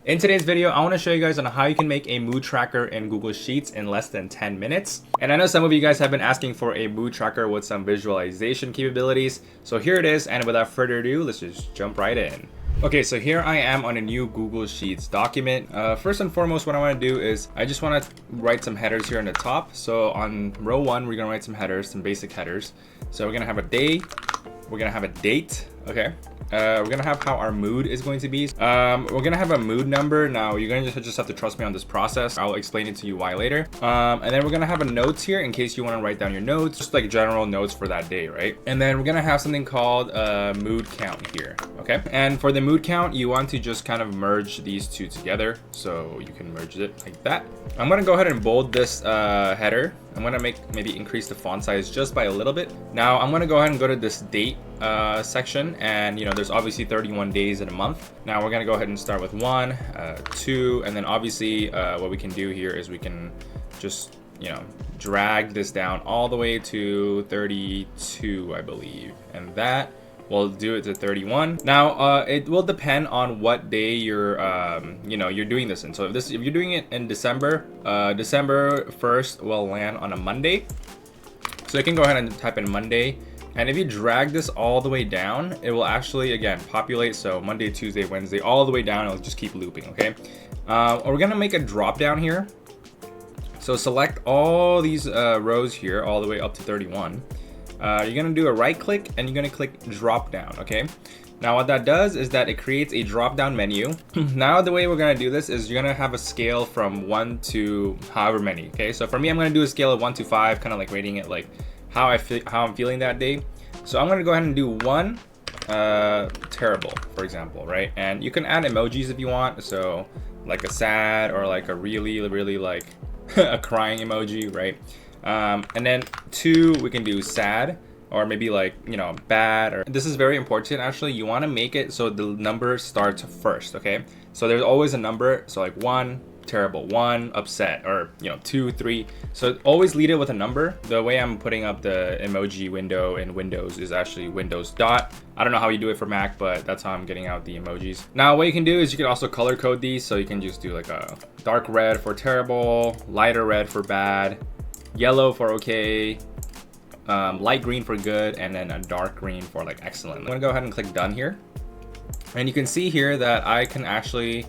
In today's video, I want to show you guys on how you can make a mood tracker in Google Sheets in less than 10 minutes. And I know some of you guys have been asking for a mood tracker with some visualization capabilities. So here it is, and without further ado, let's just jump right in. Okay, so here I am on a new Google Sheets document. First and foremost, what I want to do is I just want to write some headers here on the top. So on row 1, we're going to write some headers, some basic headers. So we're going to have a day, we're going to have a date, okay? We're gonna have how our mood is going to be. We're gonna have a mood number. Now you're gonna just have to trust me on this process. I'll explain it to you why later. And then we're gonna have a notes here in case you want to write down your notes, just like general notes for that day, right? And then we're gonna have something called a mood count here, okay? And for the mood count, you want to just kind of merge these two together, so you can merge it like that. I'm gonna go ahead and bold this header. I'm gonna maybe increase the font size just by a little bit. Now I'm gonna go ahead and go to this date section, and you know there's obviously 31 days in a month. Now we're gonna go ahead and start with 1, 2, and then obviously what we can do here is we can just drag this down all the way to 32, I believe, and that we'll do it to 31. Now it will depend on what day you're you're doing this in. So if you're doing it in December, December 1st will land on a Monday. So you can go ahead and type in Monday, and if you drag this all the way down, it will actually again populate. So Monday, Tuesday, Wednesday, all the way down. It'll just keep looping. Okay. We're gonna make a drop down here. So select all these rows here all the way up to 31. You're gonna do a right click and you're gonna click drop down, okay? Now what that does is that it creates a drop down menu. Now the way we're gonna do this is you're gonna have a scale from 1 to however many, okay? So for me, I'm gonna do a scale of 1 to 5, kind of like rating it like how I'm feeling that day. So I'm gonna go ahead and do 1, terrible, for example, right? And you can add emojis if you want, so like a sad or like a really like a crying emoji, right? And then 2, we can do sad, or maybe like bad. Or this is very important actually. You want to make it so the number starts first, okay? So there's always a number, so like 1 terrible, 1 upset, or 2, 3. So always lead it with a number. The way I'm putting up the emoji window in Windows is actually Windows dot. I don't know how you do it for Mac, but that's how I'm getting out the emojis. Now what you can do is you can also color code these, so you can just do like a dark red for terrible, lighter red for bad, yellow for okay, light green for good, and then a dark green for like excellent. I'm gonna go ahead and click done here, and you can see here that I can actually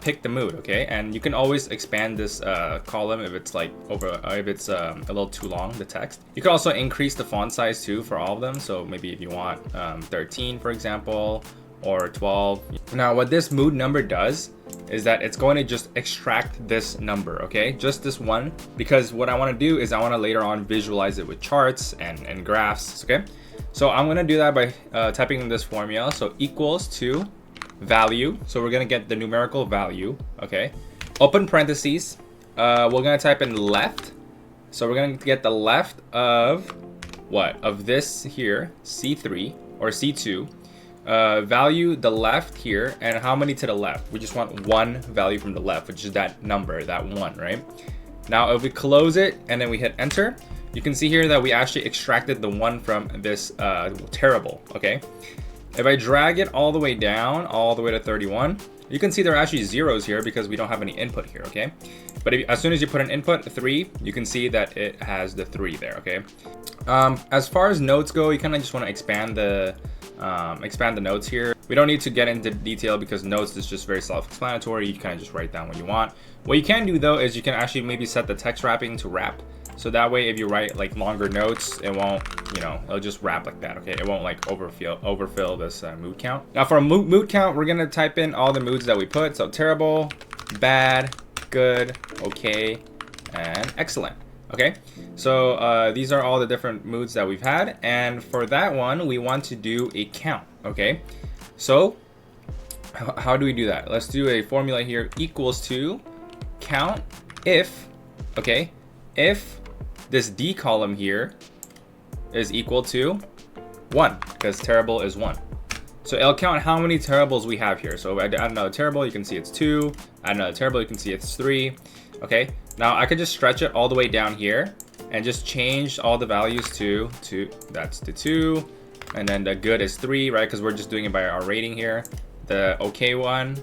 pick the mood, okay? And you can always expand this column if it's like if it's a little too long, the text. You can also increase the font size too for all of them. So maybe if you want 13, for example, or 12. Now what this mood number does is that it's going to just extract this number, okay? Just this one, because what I want to do is I want to later on visualize it with charts and graphs, okay? So I'm going to do that by typing in this formula. So equals to value. So we're going to get the numerical value, okay? Open parentheses. We're going to type in left. So we're going to get the left of what? Of this here, C3 or C2. Value the left here, and how many to the left? We just want 1 value from the left, which is that number, that 1, right? Now if we close it and then we hit enter, you can see here that we actually extracted the 1 from this terrible, okay? If I drag it all the way down, all the way to 31, you can see there are actually zeros here because we don't have any input here, okay? But as soon as you put an input, 3, you can see that it has the 3 there, okay? As far as notes go, you kind of just want to expand the notes here. We don't need to get into detail because notes is just very self-explanatory. You kind of just write down what you want. What you can do though is you can actually maybe set the text wrapping to wrap. So that way, if you write like longer notes, it won't, it'll just wrap like that, okay? It won't like overfill this mood count. Now for a mood count, we're gonna type in all the moods that we put. So terrible, bad, good, okay, and excellent. Okay, so these are all the different moods that we've had, and for that one we want to do a count, okay? So how do we do that? Let's do a formula here, equals to count if, okay, if this D column here is equal to 1, because terrible is 1. So it'll count how many terribles we have here. So if I add another terrible, you can see it's 2, add another terrible, you can see it's 3, okay? Now I could just stretch it all the way down here and just change all the values to 2. That's the 2, and then the good is 3, right? Because we're just doing it by our rating here. The okay one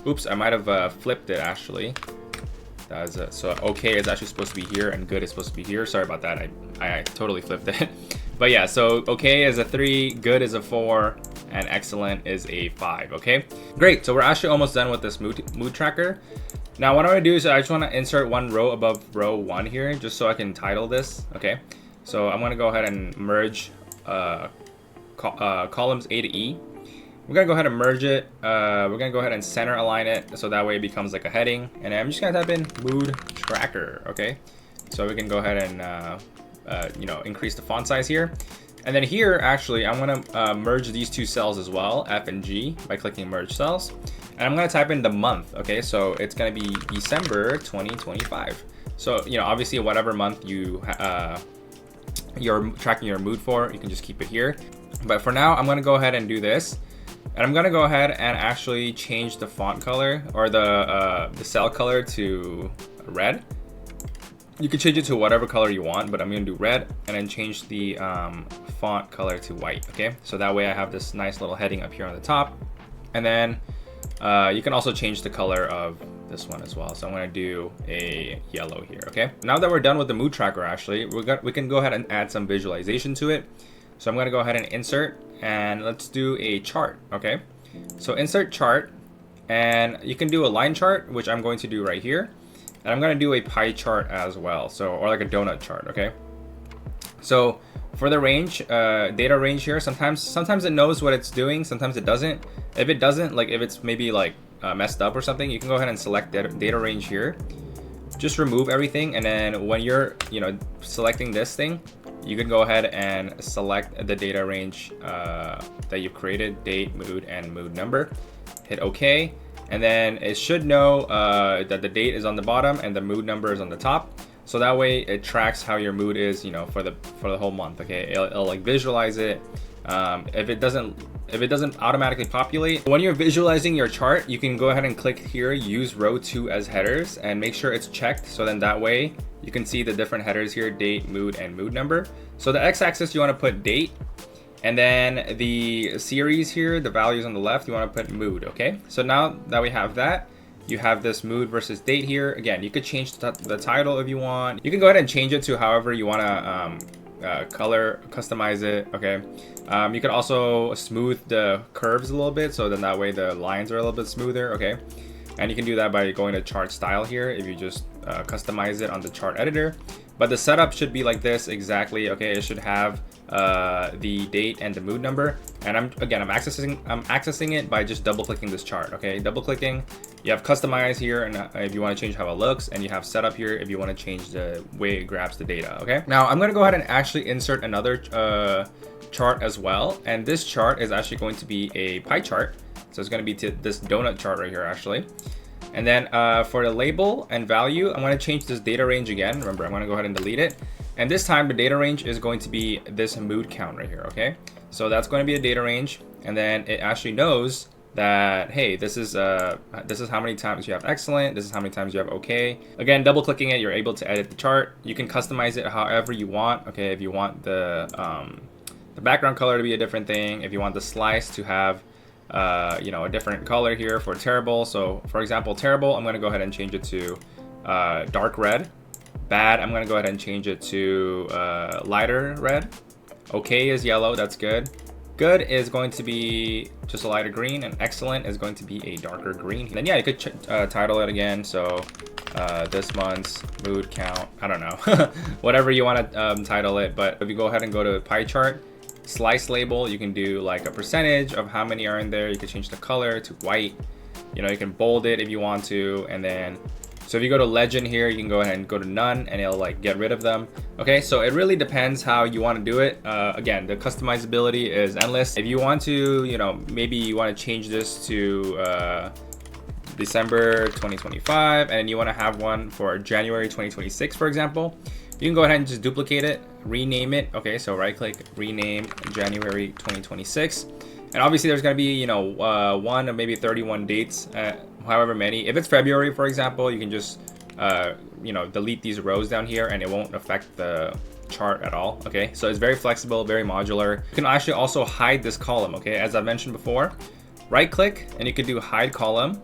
Oops, I might have flipped it actually. That is so okay is actually supposed to be here and good is supposed to be here. Sorry about that. I totally flipped it. But yeah, so okay is a 3, good is a 4, and excellent is a 5. Okay, great. So we're actually almost done with this mood tracker. Now what I'm gonna do is I just want to insert one row above row 1 here, just so I can title this. Okay, so I'm gonna go ahead and merge columns A to E. We're gonna go ahead and merge it. We're gonna go ahead and center align it so that way it becomes like a heading. And I'm just gonna type in mood tracker. Okay, so we can go ahead and you know, increase the font size here. And then here, actually, I'm gonna merge these 2 cells as well, F and G, by clicking merge cells. And I'm gonna type in the month. Okay, so it's gonna be December 2025. So you know, obviously, whatever month you're tracking your mood for, you can just keep it here. But for now, I'm gonna go ahead and do this. And I'm gonna go ahead and actually change the font color or the cell color to red. You can change it to whatever color you want, but I'm gonna do red and then change the font color to white. Okay, so that way I have this nice little heading up here on the top. And then you can also change the color of this one as well. So I'm gonna do a yellow here. Okay, now that we're done with the mood tracker, actually, we can go ahead and add some visualization to it. So I'm gonna go ahead and insert, and let's do a chart. Okay, so insert chart, and you can do a line chart, which I'm going to do right here. And I'm gonna do a pie chart as well, so, or like a donut chart. Okay, so for the range, data range here, sometimes it knows what it's doing, sometimes it doesn't. If it doesn't, like if it's maybe like messed up or something, you can go ahead and select data range here. Just remove everything, and then when you're, you know, selecting this thing, you can go ahead and select the data range that you've created, date, mood, and mood number. Hit OK, and then it should know that the date is on the bottom and the mood number is on the top. So that way it tracks how your mood is, you know, for the whole month. Okay, it'll like visualize it. If it doesn't automatically populate, when you're visualizing your chart, you can go ahead and click here, use row 2 as headers, and make sure it's checked. So then that way you can see the different headers here, date, mood, and mood number. So the x-axis, you want to put date, and then the series here, the values on the left, you want to put mood. Okay, so now that we have that, you have this mood versus date here. Again, you could change the title if you want. You can go ahead and change it to however you want to color customize it. Okay, you could also smooth the curves a little bit, so then that way the lines are a little bit smoother. Okay, and you can do that by going to chart style here if you just customize it on the chart editor. But the setup should be like this exactly. Okay, it should have the date and the mood number, and I'm accessing it by just double clicking this chart. Okay, double clicking, you have customize here, and if you want to change how it looks, and you have setup here if you want to change the way it grabs the data. Okay, now I'm going to go ahead and actually insert another chart as well, and this chart is actually going to be a pie chart. So it's going to be this donut chart right here actually. And then for the label and value, I'm going to change this data range again. Remember, I'm going to go ahead and delete it. And this time the data range is going to be this mood count right here. Okay, so that's going to be a data range, and then it actually knows that, hey, this is how many times you have excellent, this is how many times you have okay. Again, double clicking it, you're able to edit the chart. You can customize it however you want. Okay, if you want the background color to be a different thing, if you want the slice to have you know, a different color here for terrible. So for example, terrible, I'm going to go ahead and change it to dark red. Bad, I'm going to go ahead and change it to lighter red. Okay is yellow, that's good. Good is going to be just a lighter green, and excellent is going to be a darker green. And then yeah, you could title it again. So this month's mood count, I don't know, whatever you want to title it. But if you go ahead and go to pie chart, slice label, you can do like a percentage of how many are in there. You can change the color to white. You know, you can bold it if you want to, and then so if you go to legend here, you can go ahead and go to none, and it'll like get rid of them. Okay, so it really depends how you want to do it. Again, the customizability is endless. If you want to, you know, maybe you want to change this to December 2025, and you want to have one for January 2026, for example, you can go ahead and just duplicate it, rename it. Okay, so right click, rename January 2026. And obviously there's going to be, you know, 1 or maybe 31 dates, however many. If it's February, for example, you can just, you know, delete these rows down here, and it won't affect the chart at all. Okay, so it's very flexible, very modular. You can actually also hide this column. Okay, as I mentioned before, right click, and you can do hide column.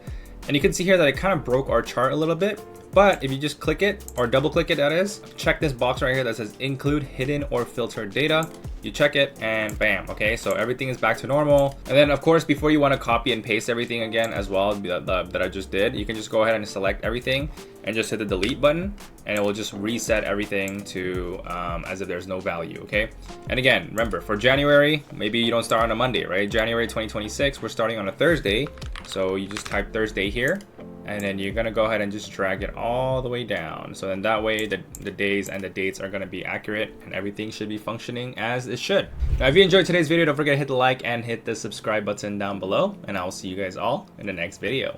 And you can see here that it kind of broke our chart a little bit. But if you just click it or double click it, that is, check this box right here that says include hidden or filtered data. You check it and bam, okay, so everything is back to normal. And then of course, before you want to copy and paste everything again as well that I just did, you can just go ahead and select everything and just hit the delete button, and it will just reset everything to as if there's no value, okay? And again, remember for January, maybe you don't start on a Monday, right? January 2026, we're starting on a Thursday. So you just type Thursday here, and then you're gonna go ahead and just drag it all the way down. So then that way the days and the dates are gonna be accurate and everything should be functioning as it should. Now, if you enjoyed today's video, don't forget to hit the like and hit the subscribe button down below, and I will see you guys all in the next video.